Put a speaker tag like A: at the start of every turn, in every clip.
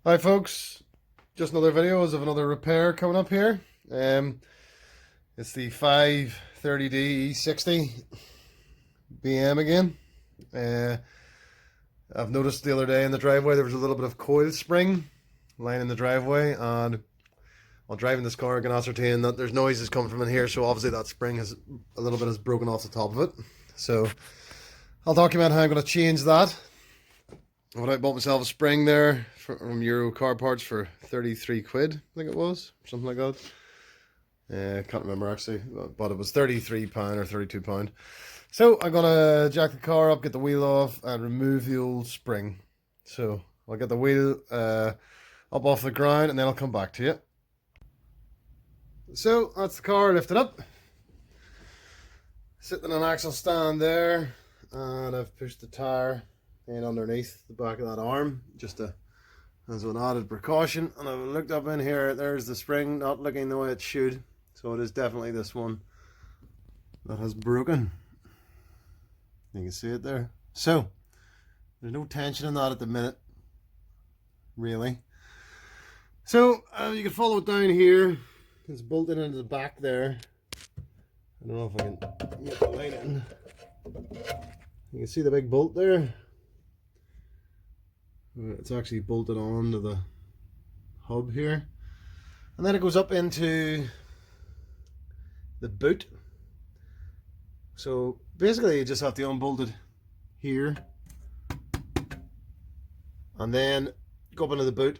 A: Hi folks, just another video of another repair coming up here. It's the 530D e60 BM again. I've noticed the other day in the driveway there was a little bit of coil spring lying in the driveway, and while driving this car I can ascertain that there's noises coming from in here, so obviously that spring has broken off the top of it. So I'll document how I'm going to change that. I bought myself a spring there from Euro Car Parts for 33 quid, I think it was, something like that. I can't remember actually, but it was £33 or £32. So I'm gonna jack the car up, get the wheel off, and remove the old spring. So I'll get the wheel up off the ground, and then I'll come back to you. So that's the car lifted up, sitting in an axle stand there, and I've pushed the tire in underneath the back of that arm, just as an added precaution. And I've looked up in here, there's the spring not looking the way it should, so it is definitely this one that has broken. You can see it there. So there's no tension in that at the minute, really. So you can follow it down here. It's bolted into the back there. I don't know if I can get the light in. You can see the big bolt there. It's actually bolted on to the hub here, and then it goes up into the boot. So basically you just have to unbolt it here and then go up into the boot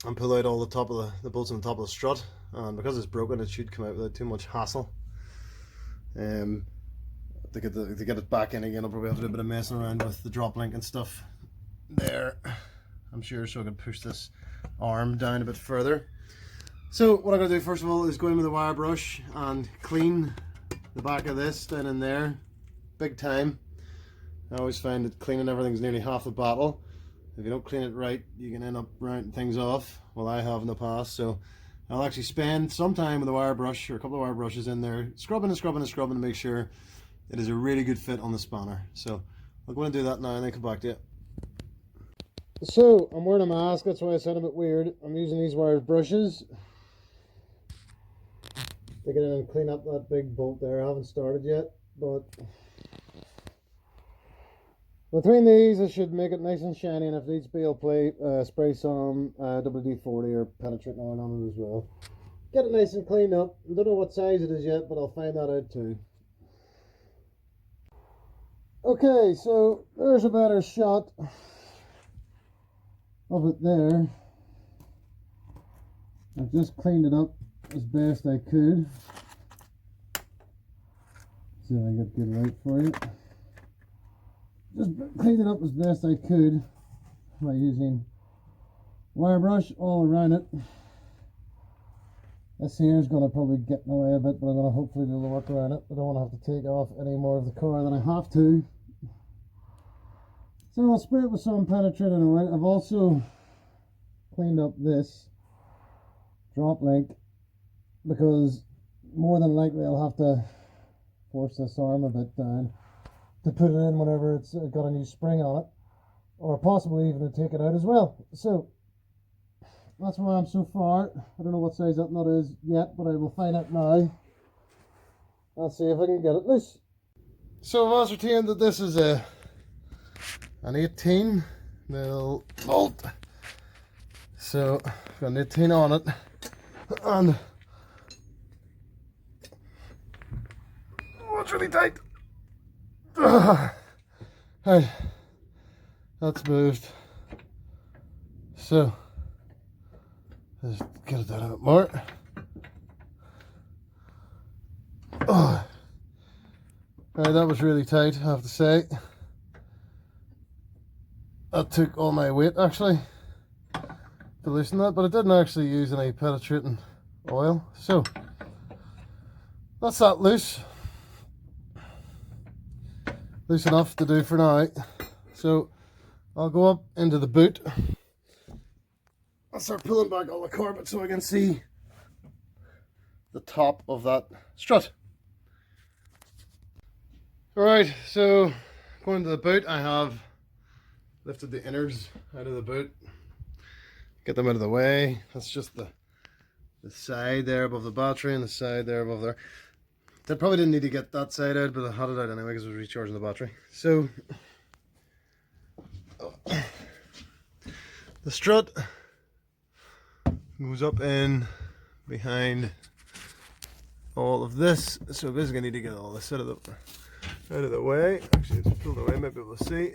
A: and pull out all the top of the bolts on the top of the strut, and because it's broken it should come out without too much hassle. To get it back in again, I'll probably have to do a bit of messing around with the drop link and stuff there, I'm sure, so I can push this arm down a bit further. So what I'm going to do first of all is go in with a wire brush and clean the back of this down in there, big time. I always find that cleaning everything's nearly half the battle. If you don't clean it right, you can end up rounding things off. Well, I have in the past, so I'll actually spend some time with a wire brush or a couple of wire brushes in there, scrubbing to make sure it is a really good fit on the spanner. So I'll go and do that now and then come back to it. So I'm wearing a mask, that's why I sound a bit weird. I'm using these wire brushes to get in and clean up that big bolt there. I haven't started yet, but between these I should make it nice and shiny, and if needs be I'll spray some WD-40 or penetrating oil on it as well. Get it nice and cleaned up. I don't know what size it is yet, but I'll find that out too. Okay, so there's a better shot of it there. I've just cleaned it up as best I could. See if I can get good light for you. Just cleaned it up as best I could by using wire brush all around it. This here is going to probably get in the way a bit, but I'm going to hopefully do the work around it. I don't want to have to take off any more of the car than I have to. So I'll spray it with some penetrating oil. I've also cleaned up this drop link because more than likely I'll have to force this arm a bit down to put it in whenever it's got a new spring on it, or possibly even to take it out as well. So that's where I am so far. I don't know what size that nut is yet, but I will find out now. I'll see if I can get it loose. So I've ascertained that this is an 18mm bolt. So I've got an 18 on it, and oh, it's really tight. Hey, that's moved. So let's get it down a bit more. Oh, right, that was really tight, I have to say. That took all my weight actually to loosen that, but I didn't actually use any penetrating oil. So that's that loose enough to do for now. So I'll go up into the boot. I'll start pulling back all the carpet so I can see the top of that strut. Alright, so going to the boot, I have lifted the innards out of the boot. get them out of the way. That's just the side there above the battery and the side there above there. I probably didn't need to get that side out, but I had it out anyway because I was recharging the battery. So the strut goes up in behind all of this. So basically I need to get all this out of the way. Actually, it's pulled away, might be able to see.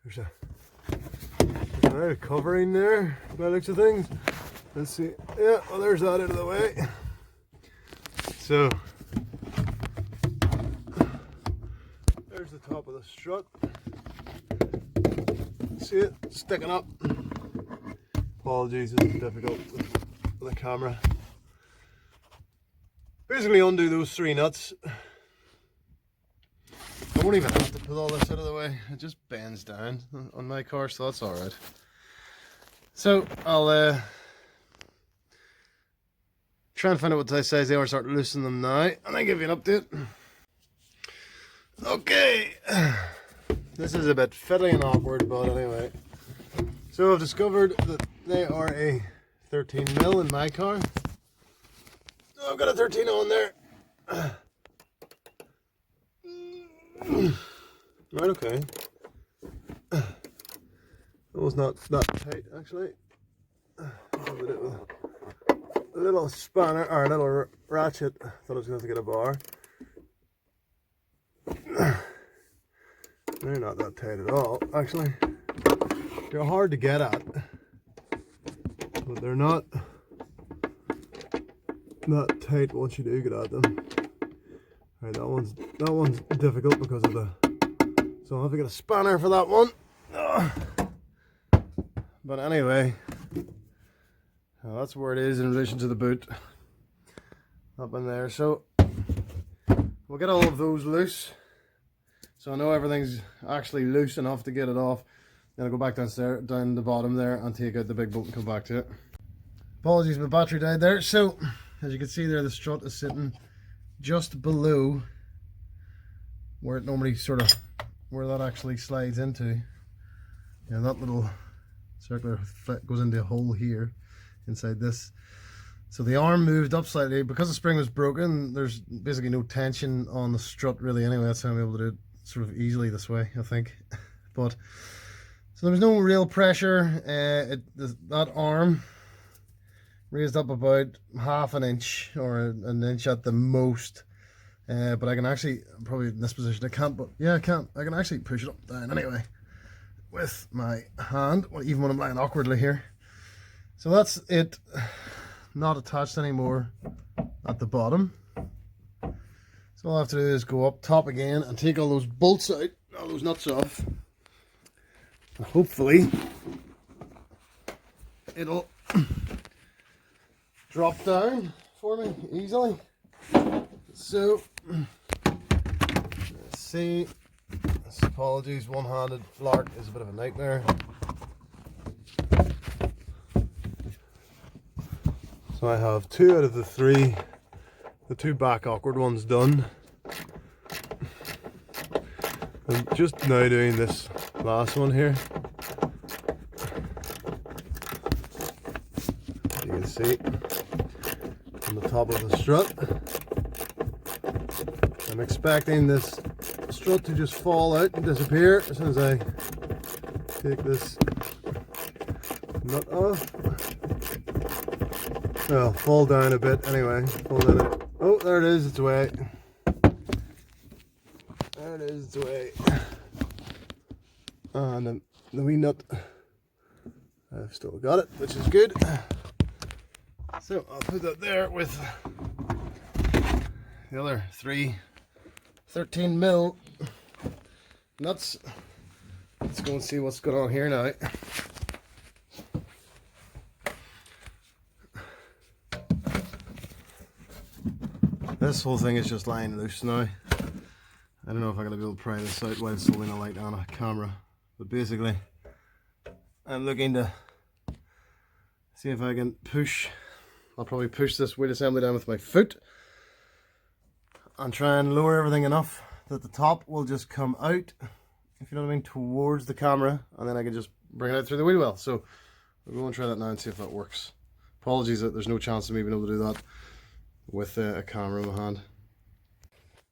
A: There's a covering there by the looks of things. Let's see. Yeah, well, there's that out of the way. So there's the top of the strut. See it sticking up. Apologies, it's difficult with the camera. Basically undo those 3 nuts. I won't even have to pull all this out of the way. It just bends down on my car, so that's alright. So I'll try and find out what size they are, start loosening them now, and then give you an update. Okay, this is a bit fiddly and awkward, but anyway. So I've discovered that they are a 13mm in my car. Oh, I've got a 13 on there. Right, okay. That was not that tight, actually. A little spanner, or a little ratchet. I thought I was going to have to get a bar. They're not that tight at all, actually. They're hard to get at, but they're not that tight once you do get at them. Right, that one's difficult because of the. So I'll have to get a spanner for that one. But anyway, that's where it is in relation to the boot. Up in there. So we'll get all of those loose. So I know everything's actually loose enough to get it off. Then I'll go back downstairs, down the bottom there, and take out the big bolt and come back to it. Apologies, my battery died there. So as you can see there, the strut is sitting just below where it normally where that actually slides into. Yeah, that little circular goes into a hole here inside this. So the arm moved up slightly because the spring was broken. There's basically no tension on the strut really anyway. That's how I'm able to do it sort of easily this way, I think. But so there was no real pressure. That arm raised up about ½ an inch or an inch at the most. But I can actually, probably in this position I can't, but yeah I can actually push it up down anyway with my hand, even when I'm lying awkwardly here. So that's it, not attached anymore at the bottom. So all I have to do is go up top again and take all those bolts out, all those nuts off. And hopefully it'll drop down for me easily. So let's see. Apologies, one-handed flark is a bit of a nightmare. So I have 2 out of the 3, the 2 back awkward ones done. I'm just now doing this last one here. As you can see, on the top of the strut. I'm expecting this strut to just fall out and disappear as soon as I take this nut off. Well, fall down a bit anyway. Fall down a bit. Oh, there it is, it's away. There it is, it's away. And the wee nut, I've still got it, which is good. So I'll put that there with the other 3 13mm nuts. Let's go and see what's going on here now. This whole thing is just lying loose now. I don't know if I'm going to be able to pry this out while it's holding a light on a camera, but basically I'm looking to see if I can push. I'll probably push this weight assembly down with my foot and try and lower everything enough that the top will just come out, if you know what I mean, towards the camera, and then I can just bring it out through the wheel well. So we'll go and try that now and see if that works. Apologies that there's no chance of me being able to do that with a camera in my hand.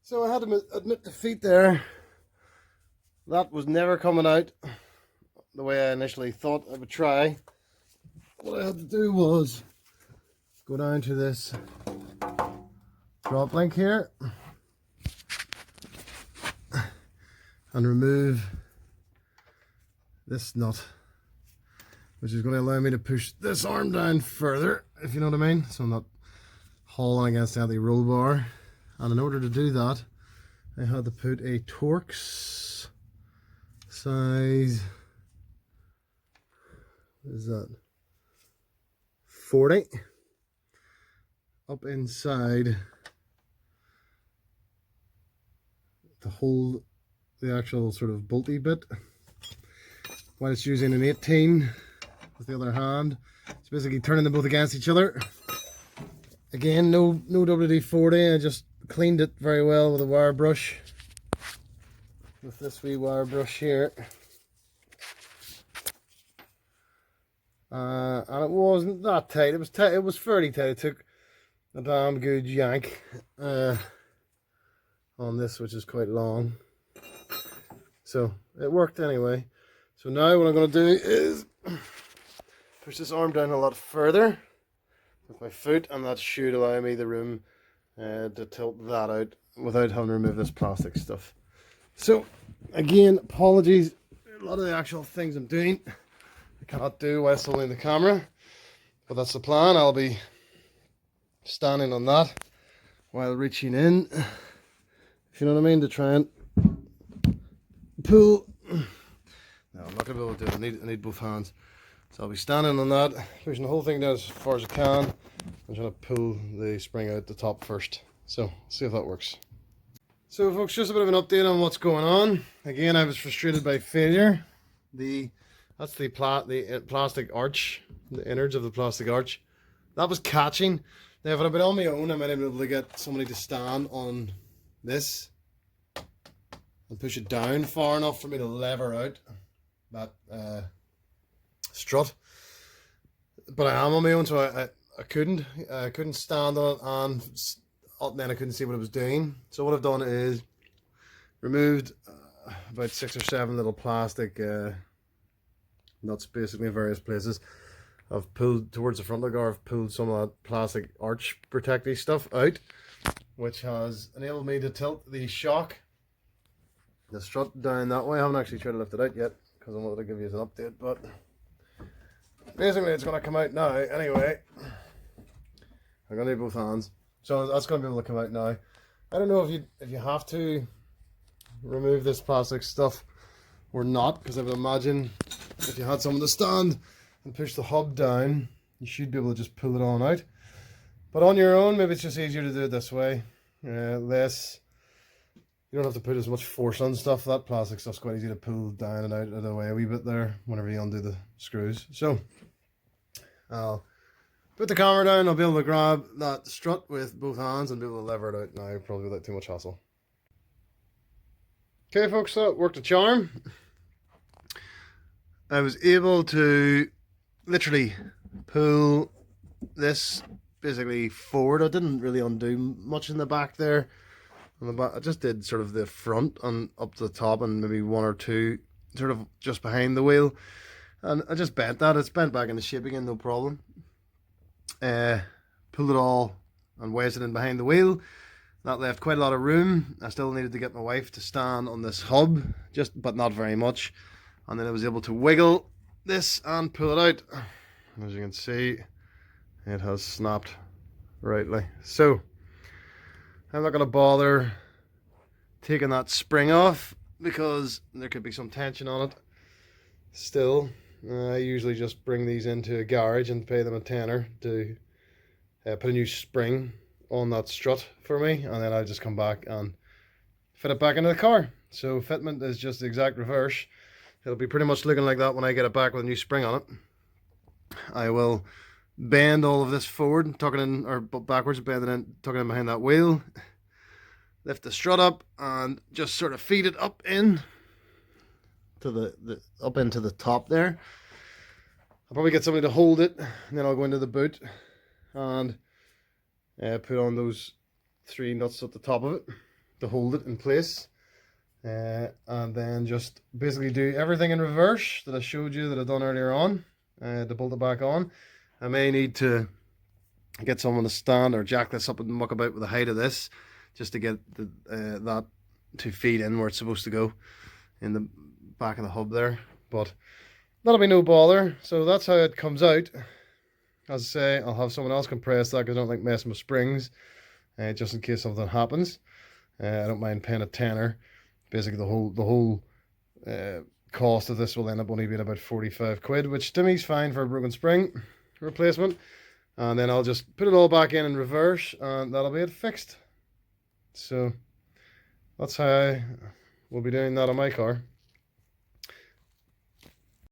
A: So I had to admit defeat there. That was never coming out the way I initially thought I would try. What I had to do was go down to this drop link here and remove this nut, which is going to allow me to push this arm down further, if you know what I mean, so I'm not hauling against the anti-roll bar. And in order to do that, I had to put a Torx size, what is that, 40 up inside to hold the actual sort of bolty bit, while it's using an 18 with the other hand. It's basically turning them both against each other. Again, no WD-40, I just cleaned it very well with a wire brush, with this wee wire brush here. And it wasn't that tight. It was fairly tight. It took a damn good yank on this, which is quite long. So it worked anyway. So now what I'm going to do is push this arm down a lot further with my foot, and that should allow me the room to tilt that out without having to remove this plastic stuff. So again, apologies, a lot of the actual things I'm doing I cannot do whilst holding the camera, but that's the plan. I'll be standing on that while reaching in, if you know what I mean, to try and pull. No, I'm not going to be able to do it. I need both hands. So I'll be standing on that, pushing the whole thing down as far as I can, and trying to pull the spring out the top first. So, see if that works. So folks, just a bit of an update on what's going on. Again, I was frustrated by failure. That's the plastic arch, the innards of the plastic arch. That was catching. Now if I'd been on my own, I might have been able to get somebody to stand on this and push it down far enough for me to lever out that strut. But I am on my own, so I couldn't stand on it, and then I couldn't see what it was doing. So what I've done is removed about 6 or 7 little plastic nuts, basically in various places. I've pulled towards the front of the car. I've pulled some of that plastic arch protective stuff out, which has enabled me to tilt the shock, the strut down that way. I haven't actually tried to lift it out yet because I wanted to give you an update, but basically it's going to come out now anyway. I'm going to need both hands, so that's going to be able to come out now. I don't know if you have to remove this plastic stuff or not, because I would imagine if you had someone to stand and push the hub down, you should be able to just pull it on out. But on your own, maybe it's just easier to do it this way. Less, you don't have to put as much force on stuff. That plastic stuff's quite easy to pull down and out of the way a wee bit there whenever you undo the screws. So I'll put the camera down. I'll be able to grab that strut with both hands and be able to lever it out now, probably without too much hassle. Okay folks, that worked a charm. I was able to literally pull this basically forward. I didn't really undo much in the back there. On the back, I just did sort of the front and up to the top, and maybe 1 or 2 sort of just behind the wheel. And I just bent that. It's bent back into shape again, no problem. Pulled it all and wedged it in behind the wheel. That left quite a lot of room. I still needed to get my wife to stand on this hub, but not very much. And then I was able to wiggle this and pull it out. As you can see, it has snapped rightly. So I'm not going to bother taking that spring off because there could be some tension on it still. I usually just bring these into a garage and pay them a tenner to put a new spring on that strut for me, and then I just come back and fit it back into the car. So fitment is just the exact reverse. It'll be pretty much looking like that when I get it back with a new spring on it. I will bend all of this forward, tucking in, or backwards, bend it in, tucking in behind that wheel. Lift the strut up and just sort of feed it up in to to the up into the top there. I'll probably get somebody to hold it, and then I'll go into the boot and put on those 3 nuts at the top of it to hold it in place. And then just basically do everything in reverse that I showed you that I've done earlier on to bolt it back on. I may need to get someone to stand or jack this up and muck about with the height of this just to get that to feed in where it's supposed to go in the back of the hub there, but that'll be no bother. So that's how it comes out. As I say, I'll have someone else compress that because I don't like messing with springs, just in case something happens. I don't mind paying a tenner. Basically, the whole cost of this will end up only being about 45 quid, which to me is fine for a broken spring replacement. And then I'll just put it all back in reverse, and that'll be it fixed. So that's how I will be doing that on my car.